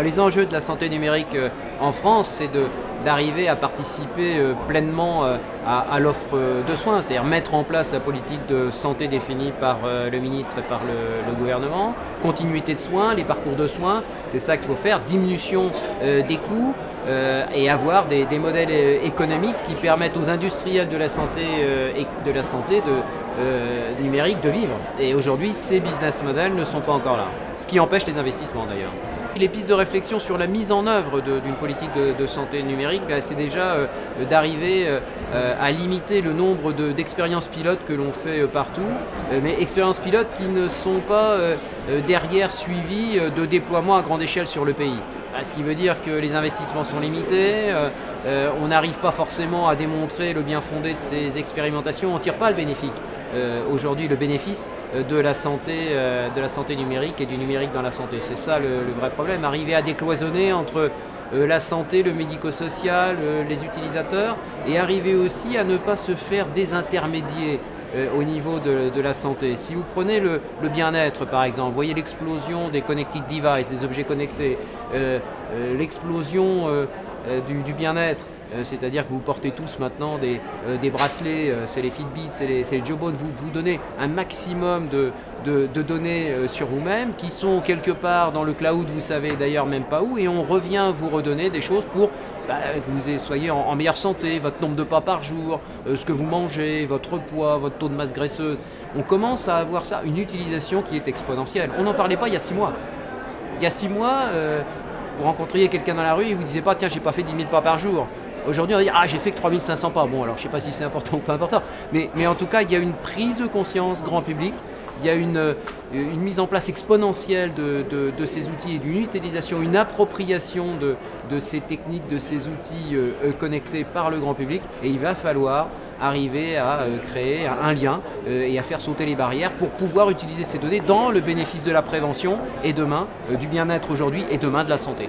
Les enjeux de la santé numérique en France, c'est d'arriver à participer pleinement à l'offre de soins, c'est-à-dire mettre en place la politique de santé définie par le ministre et par le gouvernement, continuité de soins, les parcours de soins, c'est ça qu'il faut faire, diminution des coûts et avoir des modèles économiques qui permettent aux industriels de la santé numérique de vivre. Et aujourd'hui, ces business models ne sont pas encore là, ce qui empêche les investissements d'ailleurs. Les pistes de réflexion sur la mise en œuvre d'une politique de santé numérique, c'est déjà d'arriver à limiter le nombre d'expériences pilotes que l'on fait partout, mais expériences pilotes qui ne sont pas derrière suivies de déploiement à grande échelle sur le pays. Ce qui veut dire que les investissements sont limités, on n'arrive pas forcément à démontrer le bien fondé de ces expérimentations, on ne tire pas le bénéfice. Aujourd'hui le bénéfice de la santé numérique et du numérique dans la santé. C'est ça le vrai problème, arriver à décloisonner entre la santé, le médico-social, les utilisateurs, et arriver aussi à ne pas se faire désintermédier au niveau de la santé. Si vous prenez le bien-être par exemple, vous voyez l'explosion des connected devices, des objets connectés, l'explosion du bien-être, c'est-à-dire que vous portez tous maintenant des bracelets, c'est les Fitbit, c'est les Jawbone, vous donnez un maximum de données sur vous-même qui sont quelque part dans le cloud, vous savez d'ailleurs même pas où, et on revient vous redonner des choses pour que vous soyez en meilleure santé, votre nombre de pas par jour, ce que vous mangez, votre poids, votre taux de masse graisseuse. On commence à avoir ça, une utilisation qui est exponentielle. On n'en parlait pas il y a 6 mois. Il y a 6 mois, vous rencontriez quelqu'un dans la rue et vous ne disiez pas « tiens, j'ai pas fait 10 000 pas par jour ». Aujourd'hui, on va dire « ah, j'ai fait que 3500 pas ». Bon, alors je ne sais pas si c'est important ou pas important, mais en tout cas, il y a une prise de conscience grand public, il y a une mise en place exponentielle de ces outils et d'une utilisation, une appropriation de ces techniques, de ces outils connectés par le grand public, et il va falloir arriver à créer un lien et à faire sauter les barrières pour pouvoir utiliser ces données dans le bénéfice de la prévention et demain, du bien-être aujourd'hui et demain de la santé.